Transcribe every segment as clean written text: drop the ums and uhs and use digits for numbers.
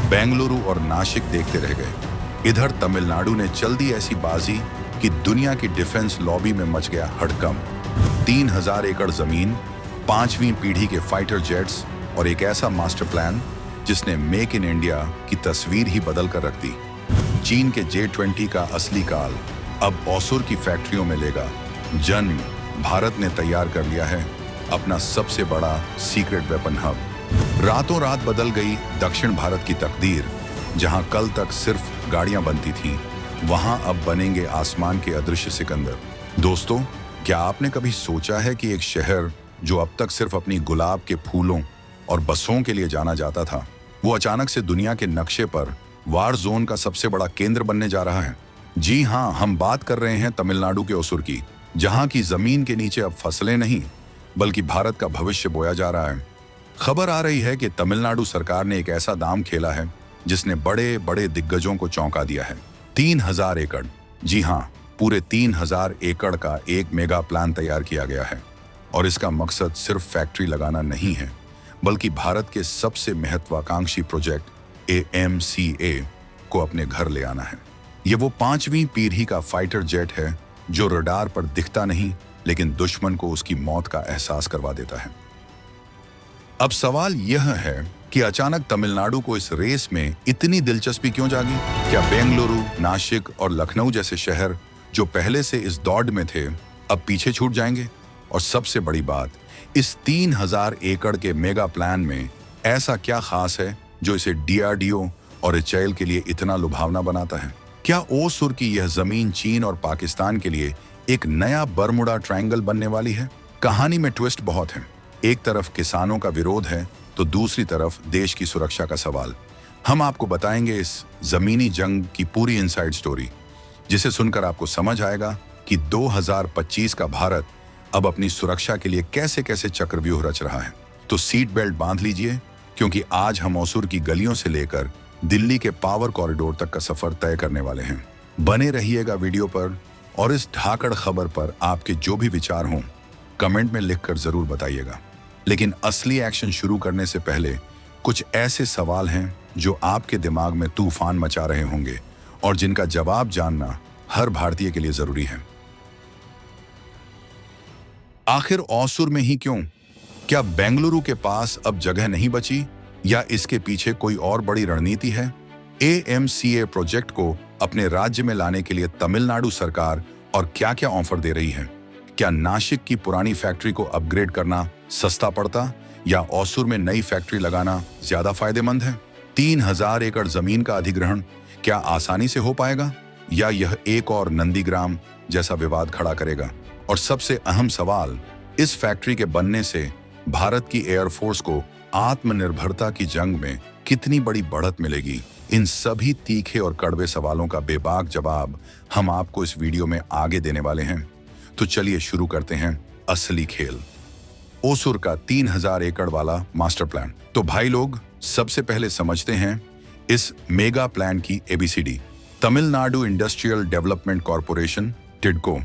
बेंगलुरु और नासिक देखते रह गए। इधर तमिलनाडु ने चल दी ऐसी बाजी कि दुनिया की डिफेंस लॉबी में मच गया हड़कंप। 3000 एकड़ जमीन, 5वीं पीढ़ी के फाइटर जेट्स और एक ऐसा मास्टर प्लान जिसने मेक इन इंडिया की तस्वीर ही बदल कर रख दी। चीन के J-20 का असली काल अब ओसुर की फैक्ट्रियों में लेगा जन्म। भारत ने तैयार कर लिया है अपना सबसे बड़ा सीक्रेट वेपन हब। रातों रात बदल गई दक्षिण भारत की तकदीर। जहां कल तक सिर्फ गाड़ियां बनती थीं, वहां अब बनेंगे आसमान के अदृश्य सिकंदर। दोस्तों, क्या आपने कभी सोचा है कि एक शहर जो अब तक सिर्फ अपनी गुलाब के फूलों और बसों के लिए जाना जाता था, वो अचानक से दुनिया के नक्शे पर वार जोन का सबसे बड़ा केंद्र बनने जा रहा है? जी हाँ, हम बात कर रहे हैं तमिलनाडु के ओसुर की, जहां की जमीन के नीचे अब फसलें नहीं बल्कि भारत का भविष्य बोया जा रहा है। खबर आ रही है कि तमिलनाडु सरकार ने एक ऐसा दांव खेला है जिसने बड़े बड़े दिग्गजों को चौंका दिया है। 3000 एकड़, जी हाँ, पूरे 3000 एकड़ का एक मेगा प्लान तैयार किया गया है। और इसका मकसद सिर्फ फैक्ट्री लगाना नहीं है, बल्कि भारत के सबसे महत्वाकांक्षी प्रोजेक्ट AMCA को अपने घर ले आना है। ये वो 5वीं पीढ़ी का फाइटर जेट है जो रडार पर दिखता नहीं, लेकिन दुश्मन को उसकी मौत का एहसास करवा देता है। अब सवाल यह है कि अचानक तमिलनाडु को इस रेस में इतनी दिलचस्पी क्यों जागी? क्या बेंगलुरु, नासिक और लखनऊ जैसे शहर जो पहले से इस दौड़ में थे, अब पीछे छूट जाएंगे? और सबसे बड़ी बात, इस 3000 एकड़ के मेगा प्लान में ऐसा क्या खास है जो इसे DRDO और HAL के लिए इतना लुभावना बनाता है? क्या ओसुर की यह जमीन चीन और पाकिस्तान के लिए एक नया बरमुडा ट्रायंगल बनने वाली है? कहानी में ट्विस्ट बहुत है। एक तरफ किसानों का विरोध है तो दूसरी तरफ देश की सुरक्षा का सवाल। हम आपको बताएंगे इस जमीनी जंग की पूरी इनसाइड स्टोरी, जिसे सुनकर आपको समझ आएगा कि 2025 का भारत अब अपनी सुरक्षा के लिए कैसे कैसे चक्रव्यूह रच रहा है। तो सीट बेल्ट बांध लीजिए, क्योंकि आज हम ओसुर की गलियों से लेकर दिल्ली के पावर कॉरिडोर तक का सफर तय करने वाले हैं। बने रहिएगा वीडियो पर, और इस धाकड़ खबर पर आपके जो भी विचार हों कमेंट में लिखकर जरूर बताइएगा। लेकिन असली एक्शन शुरू करने से पहले कुछ ऐसे सवाल हैं जो आपके दिमाग में तूफान मचा रहे होंगे और जिनका जवाब जानना हर भारतीय के लिए जरूरी है। आखिर ओसुर में ही क्यों? क्या बेंगलुरु के पास अब जगह नहीं बची, या इसके पीछे कोई और बड़ी रणनीति है? AMCA प्रोजेक्ट को अपने राज्य में लाने के लिए तमिलनाडु सरकार और क्या-क्या ऑफर दे रही है? क्या नासिक की पुरानी फैक्ट्री को अपग्रेड करना सस्ता पड़ता, या ओसुर में नई फैक्ट्री लगाना ज्यादा फायदेमंद है? 3000 एकड़ जमीन का अधिग्रहण क्या आसानी से हो पाएगा, या यह एक और नंदीग्राम जैसा विवाद खड़ा करेगा? और सबसे अहम सवाल, इस फैक्ट्री के बनने से भारत की एयरफोर्स को आत्मनिर्भरता की जंग में कितनी बड़ी बढ़त मिलेगी? इन सभी तीखे और कड़वे सवालों का बेबाक जवाब हम आपको इस वीडियो में आगे देने वाले हैं। तो चलिए शुरू करते हैं असली खेल, ओसुर का 3000 एकड़ वाला मास्टर प्लान। तो भाई लोग, सबसे पहले समझते हैं इस मेगा प्लान की ABCD। Tamil Nadu industrial development corporation TIDCO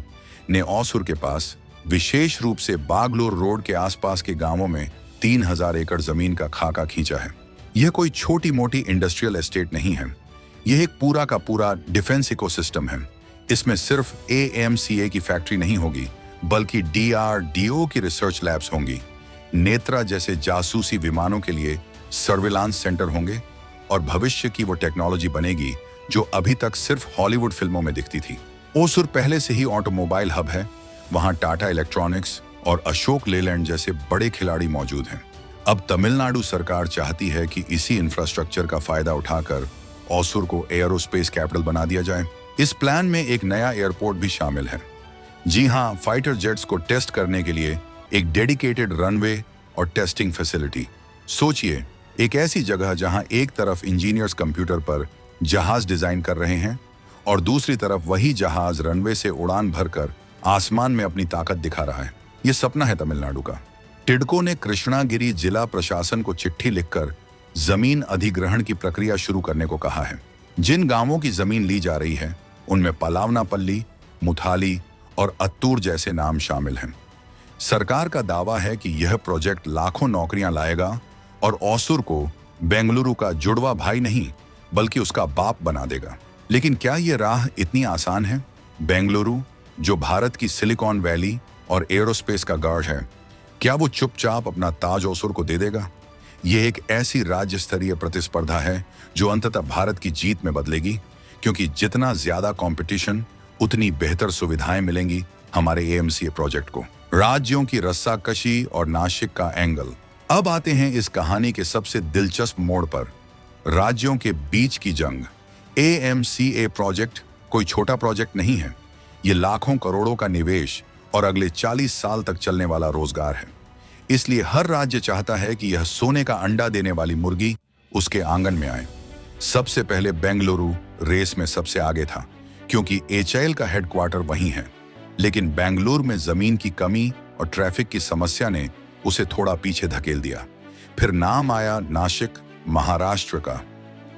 ने ओसुर के पास, विशेष रूप से बागलोर रोड के आसपास के गांवों में 3000 एकड़ जमीन का खाका खींचा है। यह कोई छोटी मोटी इंडस्ट्रियल एस्टेट नहीं है, यह एक पूरा का पूरा डिफेंस इकोसिस्टम है। इसमें सिर्फ AMCA की फैक्ट्री नहीं होगी, बल्कि DRDO की रिसर्च लैब्स होंगी, नेत्रा जैसे जासूसी विमानों के लिए सर्विलांस सेंटर होंगे, और भविष्य की वो टेक्नोलॉजी बनेगी जो अभी तक सिर्फ हॉलीवुड फिल्मों में दिखती थी। ओसुर पहले से ही ऑटोमोबाइल हब है, वहां टाटा इलेक्ट्रॉनिक्स और अशोक लेलैंड जैसे बड़े खिलाड़ी मौजूद हैं। अब तमिलनाडु सरकार चाहती है कि इसी इंफ्रास्ट्रक्चर का फायदा उठाकर ओसुर को एयरोस्पेस कैपिटल बना दिया जाए। इस प्लान में एक नया एयरपोर्ट भी शामिल है। जी हाँ, फाइटर जेट्स को टेस्ट करने के लिए एक डेडिकेटेड रनवे और टेस्टिंग फैसिलिटी। सोचिए, एक ऐसी जगह जहां एक तरफ इंजीनियर्स कंप्यूटर पर जहाज डिजाइन कर रहे हैं और दूसरी तरफ वही जहाज रनवे से उड़ान भरकर आसमान में अपनी ताकत दिखा रहा है। यह सपना है तमिलनाडु का। टिडको ने कृष्णागिरी जिला प्रशासन को चिट्ठी लिखकर जमीन अधिग्रहण की प्रक्रिया शुरू करने को कहा है। जिन गांवों की जमीन ली जा रही है उनमें पलावनापल्ली, मुथाली और अत्तूर जैसे नाम शामिल हैं। सरकार का दावा है कि यह प्रोजेक्ट लाखों नौकरियां लाएगा और ओसुर को बेंगलुरु का जुड़वा भाई नहीं बल्कि उसका बाप बना देगा। लेकिन क्या यह राह इतनी आसान है? बेंगलुरु, जो भारत की सिलिकॉन वैली और एरोस्पेस का गढ़ है, क्या वो चुपचाप अपना ताज ओसुर को दे देगा? यह एक ऐसी राज्य स्तरीय प्रतिस्पर्धा है जो अंततः भारत की जीत में बदलेगी, क्योंकि जितना ज्यादा कंपटीशन उतनी बेहतर सुविधाएं मिलेंगी हमारे एएमसीए प्रोजेक्ट को। राज्यों की रस्साकशी और नासिक का एंगल। अब आते हैं इस कहानी के सबसे दिलचस्प मोड़ पर, राज्यों के बीच की जंग। एएमसीए प्रोजेक्ट कोई छोटा प्रोजेक्ट नहीं है। ये लाखों करोड़ों का निवेश और अगले 40 साल तक चलने वाला रोजगार है। इसलिए हर राज्य चाहता है कि यह सोने का अंडा देने वाली मुर्गी उसके आंगन में आए। सबसे पहले बेंगलुरु रेस में सबसे आगे था, क्योंकि एचएएल का हेडक्वार्टर वहीं है। लेकिन बेंगलुरु में जमीन की कमी और ट्रैफिक की समस्या ने उसे थोड़ा पीछे धकेल दिया। फिर नाम आया नासिक, महाराष्ट्र का।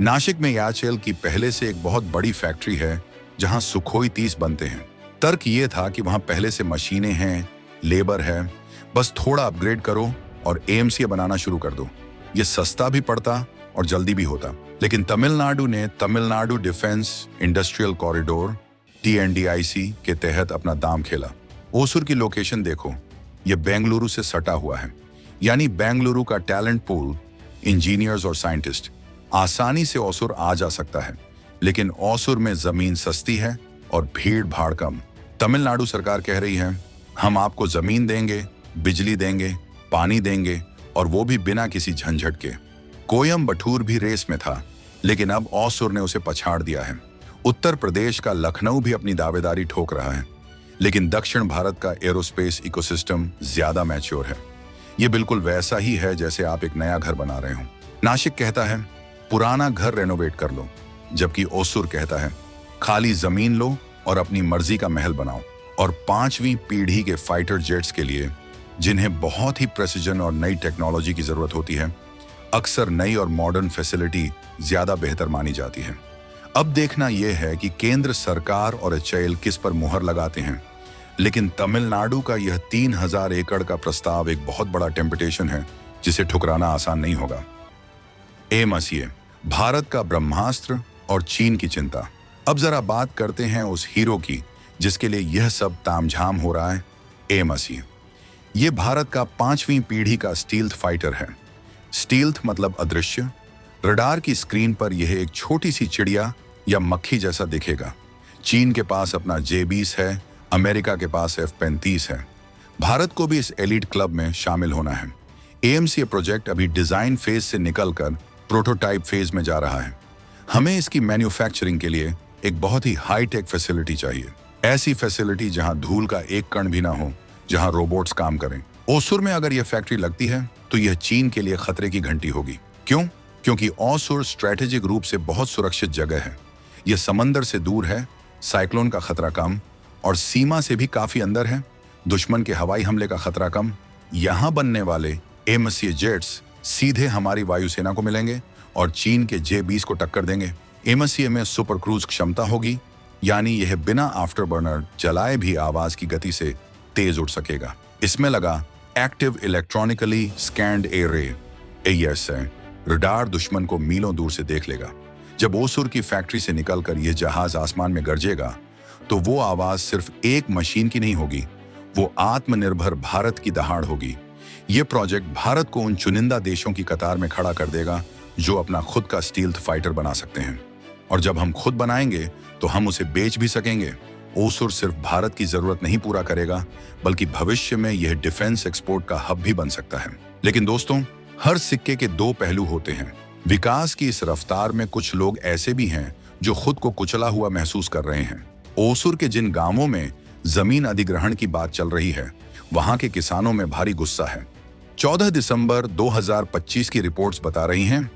नासिक में एचएएल की पहले से एक बहुत बड़ी फैक्ट्री है जहां सुखोई 30 बनते हैं। तर्क ये था कि वहां पहले से मशीनें हैं, लेबर है, बस थोड़ा अपग्रेड करो और एएमसीए बनाना शुरू कर दो। ये सस्ता भी पड़ता और जल्दी भी होता। लेकिन तमिलनाडु ने Tamil Nadu defence industrial corridor TNDIC के तहत अपना दाम खेला। ओसुर की लोकेशन देखो, यह बेंगलुरु से सटा हुआ है, यानी बेंगलुरु का टैलेंट पूल, इंजीनियर्स और साइंटिस्ट आसानी से ओसुर आ जा सकता है। लेकिन ओसुर में जमीन सस्ती है और भीड़ भाड़ कम। तमिलनाडु सरकार कह रही है, हम आपको जमीन देंगे, बिजली देंगे, पानी देंगे, और वो भी बिना किसी झंझट के। कोयम्बटूर भी रेस में था, लेकिन अब ओसुर ने उसे पछाड़ दिया है। उत्तर प्रदेश का लखनऊ भी अपनी दावेदारी ठोक रहा है। लेकिन दक्षिण भारत का एरोस्पेस इकोसिस्टम ज्यादा मैच्योर है। ये बिल्कुल वैसा ही है जैसे आप एक नया घर बना रहे हो। नासिक कहता है, पुराना घर रेनोवेट कर लो, जबकि ओसुर कहता है, खाली जमीन लो और अपनी मर्जी का महल बनाओ। और 5वीं पीढ़ी के फाइटर जेट्स के लिए, जिन्हें बहुत ही प्रेसिजन और नई टेक्नोलॉजी की जरूरत होती है, अक्सर नई और मॉडर्न फैसिलिटी ज्यादा बेहतर मानी जाती है। अब देखना यह है कि केंद्र सरकार और एचएएल किस पर मुहर लगाते हैं। लेकिन तमिलनाडु का यह 3000 एकड़ का प्रस्ताव एक बहुत बड़ा टेम्पटेशन है, जिसे ठुकराना आसान नहीं होगा। एएमसीए, भारत का ब्रह्मास्त्र और चीन की चिंता। अब जरा बात करते हैं उस हीरो की जिसके लिए यह सब तामझाम हो रहा है, एएमसीए। यह भारत का 5वीं पीढ़ी का स्टील्थ फाइटर है। स्टील्थ मतलब अदृश्य। रडार की स्क्रीन पर यह एक छोटी सी चिड़िया या मक्खी जैसा दिखेगा। चीन के पास अपना J-20 है, अमेरिका के पास F-35 है। भारत को भी इस एलीट क्लब में शामिल होना है। एएमसीए प्रोजेक्ट अभी डिजाइन फेज से निकलकर प्रोटोटाइप फेज में जा रहा है। हमें इसकी मैन्युफैक्चरिंग के लिए एक बहुत ही हाईटेक फैसिलिटी चाहिए। ऐसी फैसिलिटी जहां धूल का एक कण भी ना हो, जहां रोबोट्स काम करें। ओसुर में अगर यह फैक्ट्री लगती है तो यह चीन के लिए खतरे की घंटी होगी। क्यों? क्योंकि ओसुर स्ट्रेटेजिक रूप से बहुत सुरक्षित जगह है। यह समंदर से दूर है, साइक्लोन का खतरा कम, और सीमा से भी काफी अंदर है। दुश्मन के हवाई हमले का खतरा कम। यहां बनने वाले एएमसीए जेट्स सीधे हमारी वायुसेना को मिलेंगे और चीन के J-20 को टक्कर देंगे। एएमसीए में सुपर क्रूज क्षमता होगी, यानी यह बिना आफ्टर बर्नर जलाए भी आवाज की गति से तेज उड़ सकेगा। इसमें लगा active electronically scanned array AES है। रडार दुश्मन को मीलों दूर से देख लेगा। जब ओसुर की फैक्ट्री से निकलकर यह जहाज आसमान में गरजेगा तो वो आवाज सिर्फ एक मशीन की नहीं होगी, वो आत्मनिर्भर भारत की दहाड़ होगी। ये प्रोजेक्ट भारत को उन चुनिंदा देशों की कतार में खड़ा कर देगा जो अपना खुद का स्टील्थ फाइटर बना सकते हैं। और जब हम खुद बनाएंगे तो हम उसे बेच भी सकेंगे। ओसुर सिर्फ भारत की जरूरत नहीं पूरा करेगा, बल्कि भविष्य में यह डिफेंस एक्सपोर्ट का हब भी बन सकता है। लेकिन दोस्तों, हर सिक्के के दो पहलू होते हैं। विकास की इस रफ्तार में कुछ लोग ऐसे भी हैं जो खुद को कुचला हुआ महसूस कर रहे हैं। ओसुर के जिन गांवों में जमीन अधिग्रहण की बात चल रही है, वहां के किसानों में भारी गुस्सा है। 14 दिसंबर 2025 की रिपोर्ट्स बता रही हैं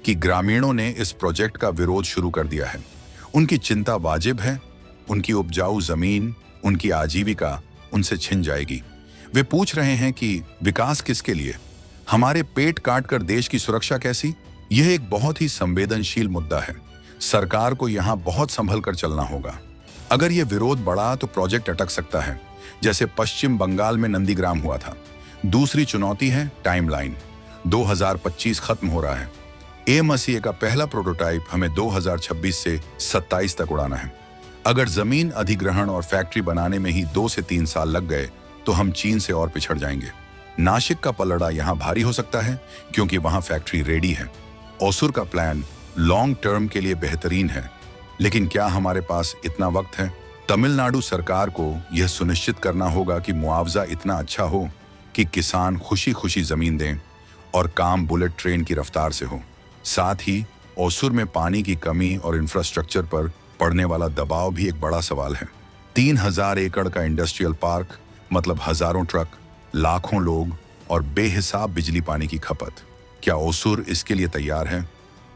कि ग्रामीणों ने इस प्रोजेक्ट का विरोध शुरू कर दिया है। उनकी चिंता वाजिब है। उनकी उपजाऊ जमीन, उनकी आजीविका उनसे छिन जाएगी। वे पूछ रहे हैं कि विकास किसके लिए? हमारे पेट काट कर देश की सुरक्षा कैसी? यह एक बहुत ही संवेदनशील मुद्दा है। सरकार को यहां बहुत संभल कर चलना होगा। अगर यह विरोध बढ़ा तो प्रोजेक्ट अटक सकता है, जैसे पश्चिम बंगाल में नंदीग्राम हुआ था। दूसरी चुनौती है टाइमलाइन। 2025 खत्म हो रहा है। AMCA का पहला प्रोटोटाइप हमें 2026 से 27 तक उड़ाना है। अगर जमीन अधिग्रहण और फैक्ट्री बनाने में ही 2 से 3 साल लग गए तो हम चीन से और पिछड़ जाएंगे। नासिक का पलड़ा यहाँ भारी हो सकता है क्योंकि वहाँ फैक्ट्री रेडी है। ओसुर का प्लान लॉन्ग टर्म के लिए बेहतरीन है, लेकिन क्या हमारे पास इतना वक्त है? तमिलनाडु सरकार को यह सुनिश्चित करना होगा कि मुआवजा इतना अच्छा हो कि किसान खुशी खुशी जमीन दें और काम बुलेट ट्रेन की रफ्तार से हो। साथ ही ओसुर में पानी की कमी और इंफ्रास्ट्रक्चर पर पड़ने वाला दबाव भी एक बड़ा सवाल है। 3000 एकड़ का इंडस्ट्रियल पार्क मतलब हजारों ट्रक, लाखों लोग और बेहिसाब बिजली पानी की खपत। क्या ओसुर इसके लिए तैयार है?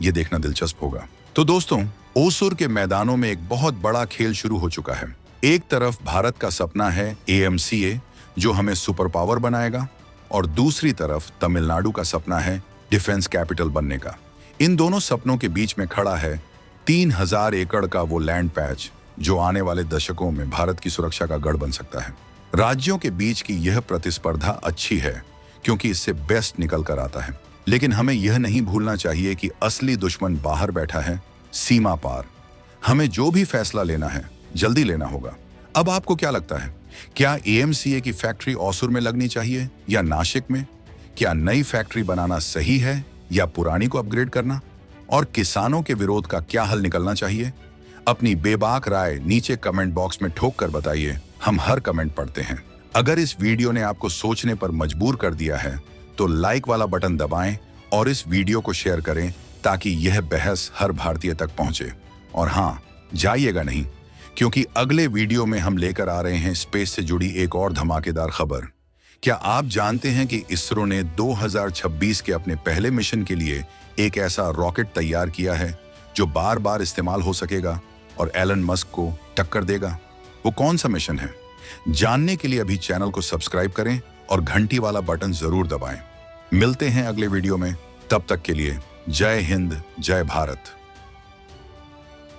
ये देखना दिलचस्प होगा। तो दोस्तों, ओसुर के मैदानों में एक बहुत बड़ा खेल शुरू हो चुका है। एक तरफ भारत का सपना है AMCA जो हमें सुपर पावर बनाएगा, और दूसरी तरफ तमिलनाडु का सपना है डिफेंस कैपिटल बनने का। इन दोनों सपनों के बीच में खड़ा है 3000 एकड़ का वो लैंड पैच जो आने वाले दशकों में भारत की सुरक्षा का गढ़ बन सकता है। राज्यों के बीच की यह प्रतिस्पर्धा अच्छी है क्योंकि इससे बेस्ट निकल कर आता है, लेकिन हमें यह नहीं भूलना चाहिए कि असली दुश्मन बाहर बैठा है, सीमा पार। हमें जो भी फैसला लेना है जल्दी लेना होगा। अब आपको क्या लगता है, क्या AMCA की फैक्ट्री ओसुर में लगनी चाहिए या नासिक में? क्या नई फैक्ट्री बनाना सही है या पुरानी को अपग्रेड करना? और किसानों के विरोध का क्या हल निकलना चाहिए? अपनी बेबाक राय नीचे कमेंट बॉक्स में ठोक कर बताइए, हम हर कमेंट पढ़ते हैं। अगर इस वीडियो ने आपको सोचने पर मजबूर कर दिया है तो लाइक वाला बटन दबाएं और इस वीडियो को शेयर करें ताकि यह बहस हर भारतीय तक पहुंचे। और हाँ, जाइएगा नहीं, क्योंकि अगले वीडियो में हम लेकर आ रहे हैं स्पेस से जुड़ी एक और धमाकेदार खबर। क्या आप जानते हैं कि इसरो ने 2026 के अपने पहले मिशन के लिए एक ऐसा रॉकेट तैयार किया है जो बार बार इस्तेमाल हो सकेगा और एलन मस्क को टक्कर देगा? वो कौन सा मिशन है? जानने के लिए अभी चैनल को सब्सक्राइब करें और घंटी वाला बटन जरूर दबाएं। मिलते हैं अगले वीडियो में, तब तक के लिए जय हिंद, जय भारत।